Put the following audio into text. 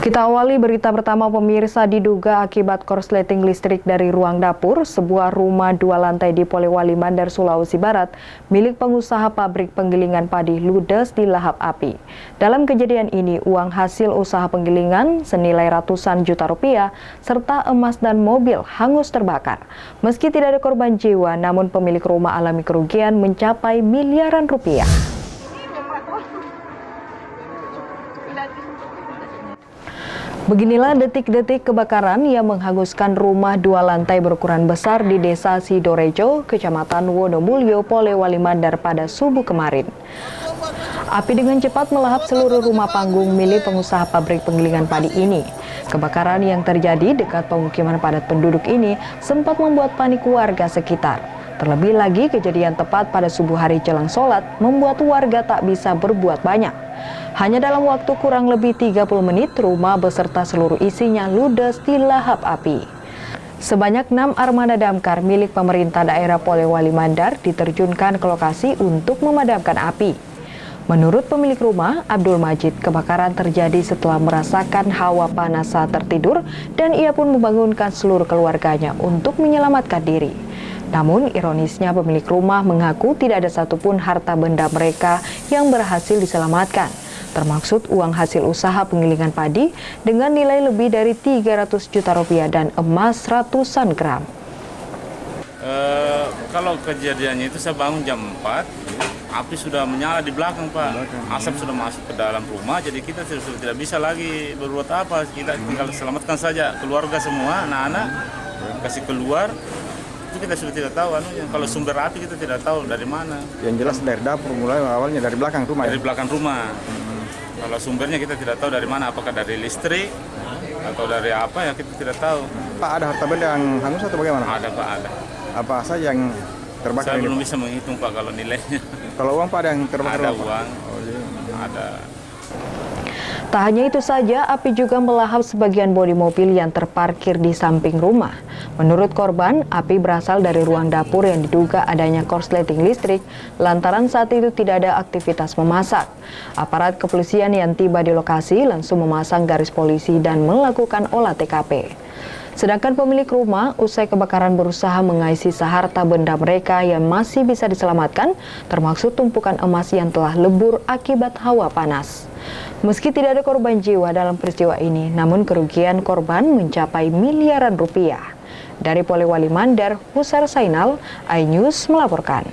Kita awali berita pertama pemirsa. Diduga akibat korsleting listrik dari ruang dapur, sebuah rumah 2 lantai di Polewali Mandar, Sulawesi Barat, milik pengusaha pabrik penggilingan padi ludes dilahap api. Dalam kejadian ini, uang hasil usaha penggilingan senilai ratusan juta rupiah, serta emas dan mobil hangus terbakar. Meski tidak ada korban jiwa, namun pemilik rumah alami kerugian mencapai miliaran rupiah. Beginilah detik-detik kebakaran yang menghanguskan rumah 2 lantai berukuran besar di Desa Sidorejo, Kecamatan Wonomulyo, Polewali Mandar pada subuh kemarin. Api dengan cepat melahap seluruh rumah panggung milik pengusaha pabrik penggilingan padi ini. Kebakaran yang terjadi dekat pemukiman padat penduduk ini sempat membuat panik warga sekitar. Terlebih lagi kejadian tepat pada subuh hari jelang sholat membuat warga tak bisa berbuat banyak. Hanya dalam waktu kurang lebih 30 menit, rumah beserta seluruh isinya ludes dilahap api. Sebanyak 6 armada damkar milik pemerintah daerah Polewali Mandar diterjunkan ke lokasi untuk memadamkan api. Menurut pemilik rumah, Abdul Majid, kebakaran terjadi setelah merasakan hawa panas saat tertidur dan ia pun membangunkan seluruh keluarganya untuk menyelamatkan diri. Namun ironisnya pemilik rumah mengaku tidak ada satupun harta benda mereka yang berhasil diselamatkan, termaksud uang hasil usaha penggilingan padi dengan nilai lebih dari 300 juta rupiah dan emas ratusan gram. Kalau kejadiannya itu saya bangun jam 4, api sudah menyala di belakang, Pak. Asap sudah masuk ke dalam rumah, jadi kita sudah tidak bisa lagi berbuat apa. Kita tinggal selamatkan saja keluarga semua, anak-anak, kasih keluar. Itu kita sudah tidak tahu, kalau sumber api kita tidak tahu dari mana. Yang jelas dari dapur, mulai awalnya dari belakang rumah. Dari belakang rumah. Kalau sumbernya kita tidak tahu dari mana, apakah dari listrik atau dari apa ya kita tidak tahu. Pak, ada harta benda yang hangus atau bagaimana? Ada, Pak, ada. Apa saja yang terbakar? Saya belum bisa menghitung, Pak, kalau nilainya. Kalau uang, Pak, ada yang terbakar? Ada apa? uang, ada. Tak hanya itu saja, api juga melahap sebagian bodi mobil yang terparkir di samping rumah. Menurut korban, api berasal dari ruang dapur yang diduga adanya korsleting listrik lantaran saat itu tidak ada aktivitas memasak. Aparat kepolisian yang tiba di lokasi langsung memasang garis polisi dan melakukan olah TKP. Sedangkan pemilik rumah usai kebakaran berusaha mengais sisa harta benda mereka yang masih bisa diselamatkan, termasuk tumpukan emas yang telah lebur akibat hawa panas. Meski tidak ada korban jiwa dalam peristiwa ini, namun kerugian korban mencapai miliaran rupiah. Dari Polewali Mandar, Husar Sainal, iNews melaporkan.